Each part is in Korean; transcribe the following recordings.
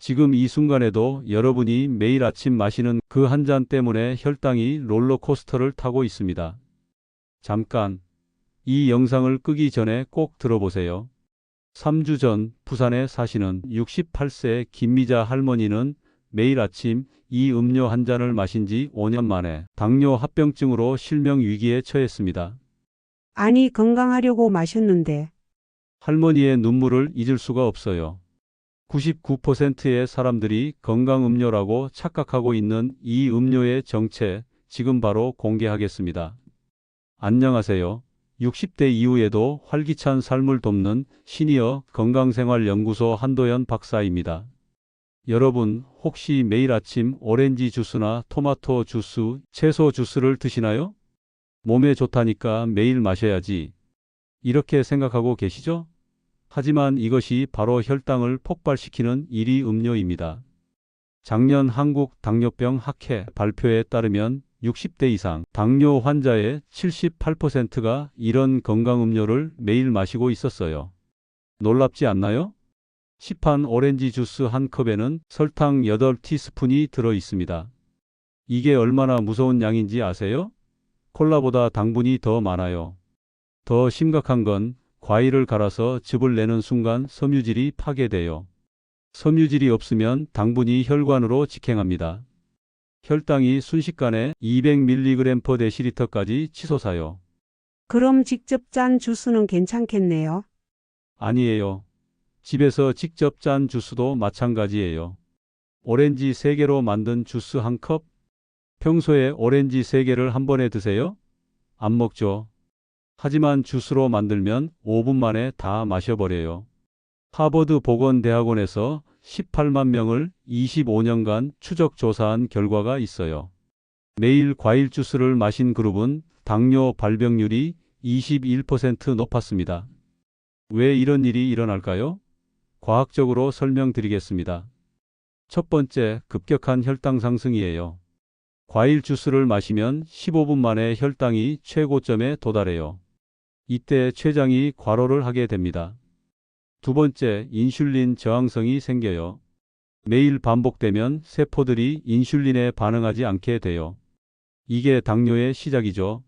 지금 이 순간에도 여러분이 매일 아침 마시는 그 한 잔 때문에 혈당이 롤러코스터를 타고 있습니다. 잠깐, 이 영상을 끄기 전에 꼭 들어보세요. 3주 전 부산에 사시는 68세 김미자 할머니는 매일 아침 이 음료 한 잔을 마신 지 5년 만에 당뇨 합병증으로 실명 위기에 처했습니다. 아니, 건강하려고 마셨는데. 할머니의 눈물을 잊을 수가 없어요. 99%의 사람들이 건강음료라고 착각하고 있는 이 음료의 정체 지금 바로 공개하겠습니다. 안녕하세요. 60대 이후에도 활기찬 삶을 돕는 시니어 건강생활연구소 한도연 박사입니다. 여러분, 혹시 매일 아침 오렌지 주스나 토마토 주스, 채소 주스를 드시나요? 몸에 좋다니까 매일 마셔야지. 이렇게 생각하고 계시죠? 하지만 이것이 바로 혈당을 폭발시키는 1위 음료입니다. 작년 한국 당뇨병 학회 발표에 따르면 60대 이상 당뇨 환자의 78%가 이런 건강음료를 매일 마시고 있었어요. 놀랍지 않나요? 시판 오렌지 주스 한 컵에는 설탕 8티스푼이 들어 있습니다. 이게 얼마나 무서운 양인지 아세요? 콜라보다 당분이 더 많아요. 더 심각한 건 과일을 갈아서 즙을 내는 순간 섬유질이 파괴돼요. 섬유질이 없으면 당분이 혈관으로 직행합니다. 혈당이 순식간에 200mg/dl까지 치솟아요. 그럼 직접 짠 주스는 괜찮겠네요. 아니에요. 집에서 직접 짠 주스도 마찬가지예요. 오렌지 3개로 만든 주스 한 컵? 평소에 오렌지 3개를 한 번에 드세요? 안 먹죠. 하지만 주스로 만들면 5분 만에 다 마셔버려요. 하버드 보건대학원에서 18만 명을 25년간 추적 조사한 결과가 있어요. 매일 과일 주스를 마신 그룹은 당뇨 발병률이 21% 높았습니다. 왜 이런 일이 일어날까요? 과학적으로 설명드리겠습니다. 첫 번째, 급격한 혈당 상승이에요. 과일 주스를 마시면 15분 만에 혈당이 최고점에 도달해요. 이때 췌장이 과로를 하게 됩니다. 두 번째, 인슐린 저항성이 생겨요. 매일 반복되면 세포들이 인슐린에 반응하지 않게 돼요. 이게 당뇨의 시작이죠.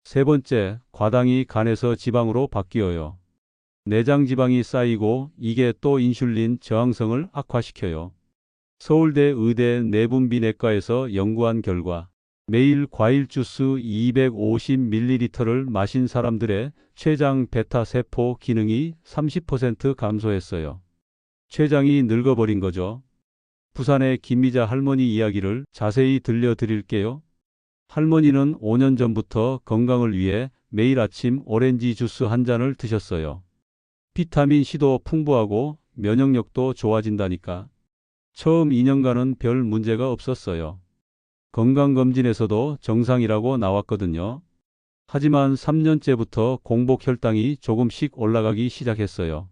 세 번째, 과당이 간에서 지방으로 바뀌어요. 내장 지방이 쌓이고 이게 또 인슐린 저항성을 악화시켜요. 서울대 의대 내분비내과에서 연구한 결과 매일 과일 주스 250ml를 마신 사람들의 췌장 베타 세포 기능이 30% 감소했어요. 췌장이 늙어버린 거죠. 부산의 김미자 할머니 이야기를 자세히 들려드릴게요. 할머니는 5년 전부터 건강을 위해 매일 아침 오렌지 주스 한 잔을 드셨어요. 비타민C도 풍부하고 면역력도 좋아진다니까. 처음 2년간은 별 문제가 없었어요. 건강검진에서도 정상이라고 나왔거든요. 하지만 3년째부터 공복 혈당이 조금씩 올라가기 시작했어요.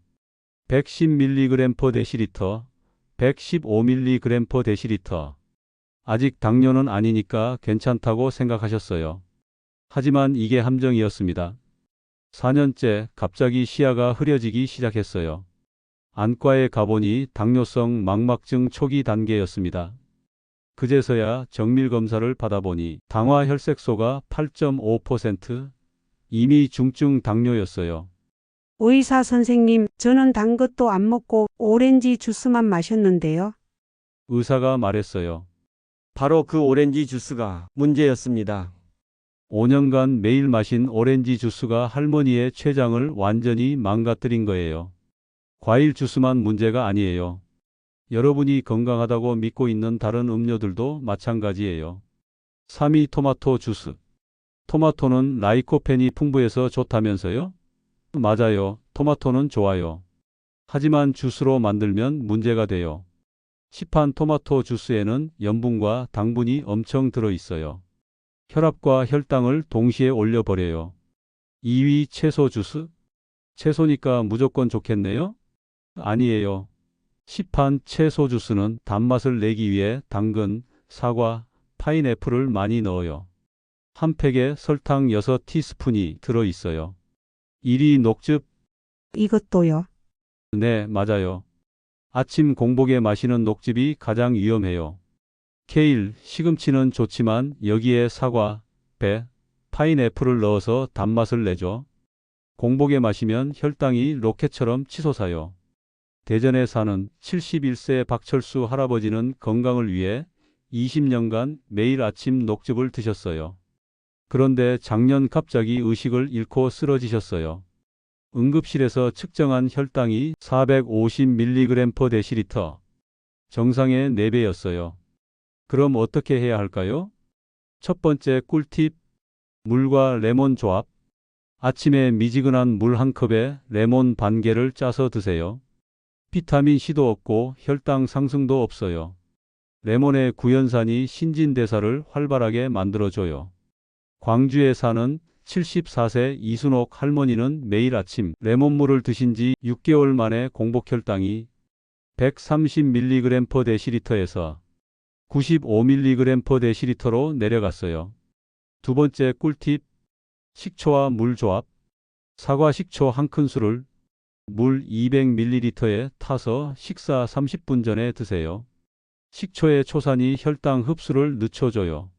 110mg/dl, 115mg/dl. 아직 당뇨는 아니니까 괜찮다고 생각하셨어요. 하지만 이게 함정이었습니다. 4년째 갑자기 시야가 흐려지기 시작했어요. 안과에 가보니 당뇨성 망막증 초기 단계였습니다. 그제서야 정밀검사를 받아보니 당화 혈색소가 8.5%, 이미 중증 당뇨였어요. 의사 선생님, 저는 단 것도 안 먹고 오렌지 주스만 마셨는데요. 의사가 말했어요. 바로 그 오렌지 주스가 문제였습니다. 5년간 매일 마신 오렌지 주스가 할머니의 췌장을 완전히 망가뜨린 거예요. 과일 주스만 문제가 아니에요. 여러분이 건강하다고 믿고 있는 다른 음료들도 마찬가지예요. 3위 토마토 주스. 토마토는 라이코펜이 풍부해서 좋다면서요? 맞아요. 토마토는 좋아요. 하지만 주스로 만들면 문제가 돼요. 시판 토마토 주스에는 염분과 당분이 엄청 들어있어요. 혈압과 혈당을 동시에 올려버려요. 2위 채소 주스? 채소니까 무조건 좋겠네요? 아니에요. 시판 채소 주스는 단맛을 내기 위해 당근, 사과, 파인애플을 많이 넣어요. 한 팩에 설탕 6티스푼이 들어있어요. 1위 녹즙? 이것도요. 네, 맞아요. 아침 공복에 마시는 녹즙이 가장 위험해요. 케일, 시금치는 좋지만 여기에 사과, 배, 파인애플을 넣어서 단맛을 내죠. 공복에 마시면 혈당이 로켓처럼 치솟아요. 대전에 사는 71세 박철수 할아버지는 건강을 위해 20년간 매일 아침 녹즙을 드셨어요. 그런데 작년 갑자기 의식을 잃고 쓰러지셨어요. 응급실에서 측정한 혈당이 450mg/dL, 정상의 4배였어요. 그럼 어떻게 해야 할까요? 첫 번째 꿀팁, 물과 레몬 조합. 아침에 미지근한 물 한 컵에 레몬 반 개를 짜서 드세요. 비타민 C도 없고 혈당 상승도 없어요. 레몬의 구연산이 신진대사를 활발하게 만들어줘요. 광주에 사는 74세 이순옥 할머니는 매일 아침 레몬물을 드신 지 6개월 만에 공복 혈당이 130mg/dl에서 95mg/dl로 내려갔어요. 두 번째 꿀팁, 식초와 물 조합. 사과 식초 한 큰술을 물 200ml에 타서 식사 30분 전에 드세요. 식초의 초산이 혈당 흡수를 늦춰줘요.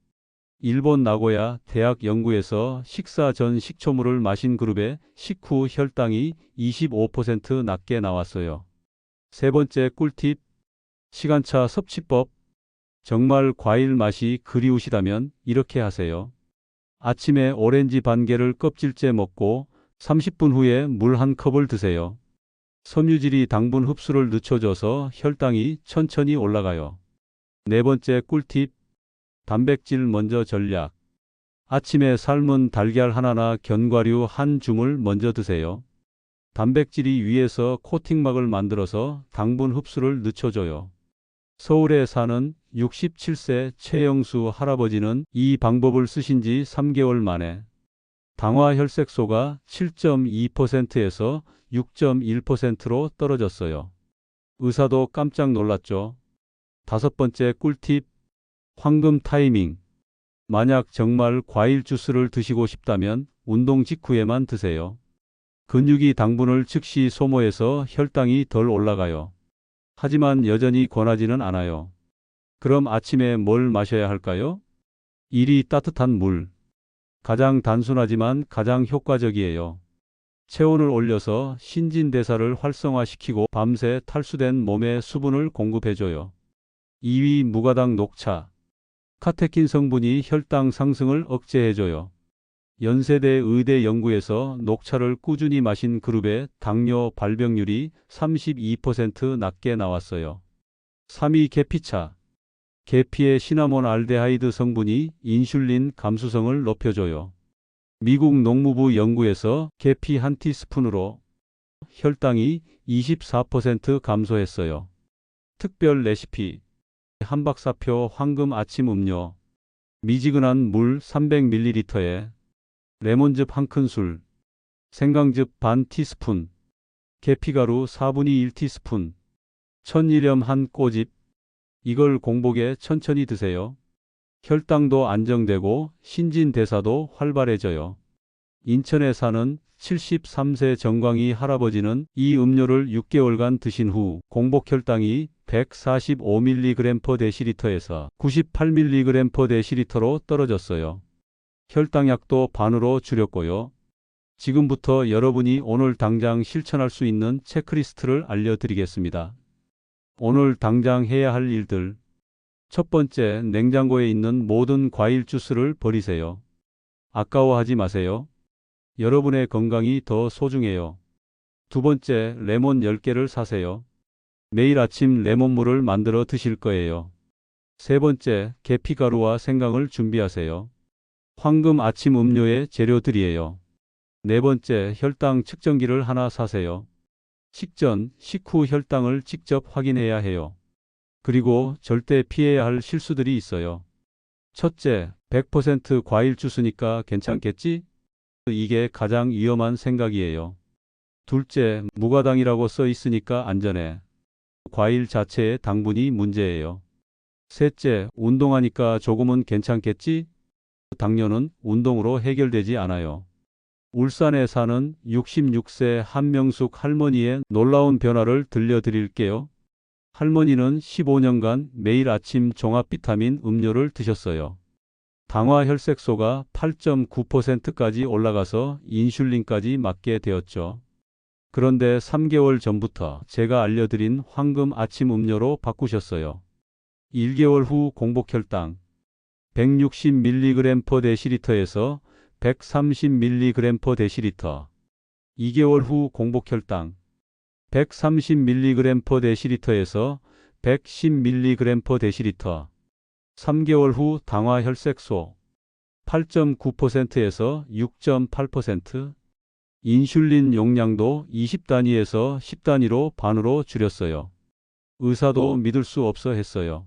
일본 나고야 대학 연구에서 식사 전 식초물을 마신 그룹의 식후 혈당이 25% 낮게 나왔어요. 세 번째 꿀팁, 시간차 섭취법. 정말 과일 맛이 그리우시다면 이렇게 하세요. 아침에 오렌지 반 개를 껍질째 먹고 30분 후에 물 한 컵을 드세요. 섬유질이 당분 흡수를 늦춰줘서 혈당이 천천히 올라가요. 네 번째 꿀팁, 단백질 먼저 전략. 아침에 삶은 달걀 하나나 견과류 한 줌을 먼저 드세요. 단백질이 위에서 코팅막을 만들어서 당분 흡수를 늦춰줘요. 서울에 사는 67세 최영수 할아버지는 이 방법을 쓰신 지 3개월 만에 당화 혈색소가 7.2%에서 6.1%로 떨어졌어요. 의사도 깜짝 놀랐죠. 다섯 번째 꿀팁, 황금 타이밍. 만약 정말 과일 주스를 드시고 싶다면 운동 직후에만 드세요. 근육이 당분을 즉시 소모해서 혈당이 덜 올라가요. 하지만 여전히 권하지는 않아요. 그럼 아침에 뭘 마셔야 할까요? 1위 따뜻한 물. 가장 단순하지만 가장 효과적이에요. 체온을 올려서 신진대사를 활성화시키고 밤새 탈수된 몸에 수분을 공급해줘요. 2위 무가당 녹차. 카테킨 성분이 혈당 상승을 억제해줘요. 연세대 의대 연구에서 녹차를 꾸준히 마신 그룹의 당뇨 발병률이 32% 낮게 나왔어요. 3위 계피차. 계피의 시나몬 알데하이드 성분이 인슐린 감수성을 높여줘요. 미국 농무부 연구에서 계피 한 티스푼으로 혈당이 24% 감소했어요. 특별 레시피. 한박사표 황금 아침 음료. 미지근한 물 300ml에 레몬즙 한 큰술, 생강즙 반 티스푼, 계피가루 4분의 1티스푼, 천일염 한 꼬집. 이걸 공복에 천천히 드세요. 혈당도 안정되고 신진대사도 활발해져요. 인천에 사는 73세 정광희 할아버지는 이 음료를 6개월간 드신 후 공복 혈당이 145mg/dl에서 98mg/dl로 떨어졌어요. 혈당약도 반으로 줄였고요. 지금부터 여러분이 오늘 당장 실천할 수 있는 체크리스트를 알려드리겠습니다. 오늘 당장 해야 할 일들. 첫 번째, 냉장고에 있는 모든 과일 주스를 버리세요. 아까워하지 마세요. 여러분의 건강이 더 소중해요. 두 번째, 레몬 10개를 사세요. 매일 아침 레몬물을 만들어 드실 거예요. 세 번째, 계피가루와 생강을 준비하세요. 황금 아침 음료의 재료들이에요. 네 번째, 혈당 측정기를 하나 사세요. 식전, 식후 혈당을 직접 확인해야 해요. 그리고 절대 피해야 할 실수들이 있어요. 첫째, 100% 과일 주스니까 괜찮겠지? 이게 가장 위험한 생각이에요. 둘째, 무가당이라고 써 있으니까 안전해. 과일 자체의 당분이 문제예요. 셋째, 운동하니까 조금은 괜찮겠지? 당뇨는 운동으로 해결되지 않아요. 울산에 사는 66세 한명숙 할머니의 놀라운 변화를 들려드릴게요. 할머니는 15년간 매일 아침 종합 비타민 음료를 드셨어요. 당화 혈색소가 8.9%까지 올라가서 인슐린까지 맞게 되었죠. 그런데 3개월 전부터 제가 알려드린 황금 아침 음료로 바꾸셨어요. 1개월 후 공복 혈당 160mg/dl에서 130mg/dl. 2개월 후 공복 혈당 130mg/dl에서 110mg/dl. 3개월 후 당화 혈색소 8.9%에서 6.8%. 인슐린 용량도 20단위에서 10단위로 반으로 줄였어요. 의사도 믿을 수 없어 했어요.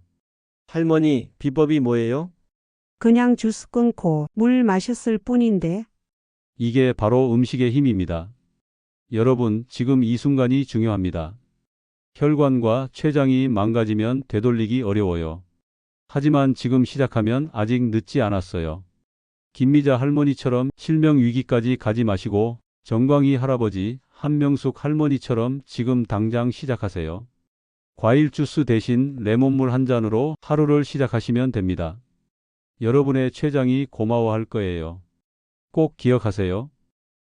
할머니, 비법이 뭐예요? 그냥 주스 끊고 물 마셨을 뿐인데. 이게 바로 음식의 힘입니다. 여러분, 지금 이 순간이 중요합니다. 혈관과 췌장이 망가지면 되돌리기 어려워요. 하지만 지금 시작하면 아직 늦지 않았어요. 김미자 할머니처럼 실명 위기까지 가지 마시고 정광희 할아버지, 한명숙 할머니처럼 지금 당장 시작하세요. 과일 주스 대신 레몬물 한 잔으로 하루를 시작하시면 됩니다. 여러분의 췌장이 고마워할 거예요. 꼭 기억하세요.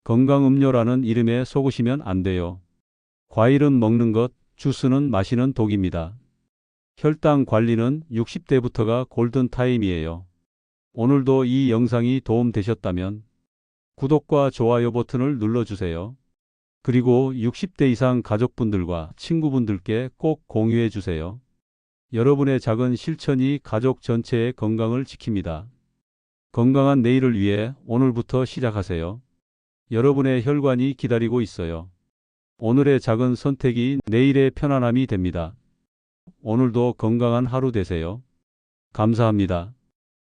건강음료라는 이름에 속으시면 안 돼요. 과일은 먹는 것, 주스는 마시는 독입니다. 혈당 관리는 60대부터가 골든타임이에요. 오늘도 이 영상이 도움되셨다면 구독과 좋아요 버튼을 눌러주세요. 그리고 60대 이상 가족분들과 친구분들께 꼭 공유해 주세요. 여러분의 작은 실천이 가족 전체의 건강을 지킵니다. 건강한 내일을 위해 오늘부터 시작하세요. 여러분의 혈관이 기다리고 있어요. 오늘의 작은 선택이 내일의 편안함이 됩니다. 오늘도 건강한 하루 되세요. 감사합니다.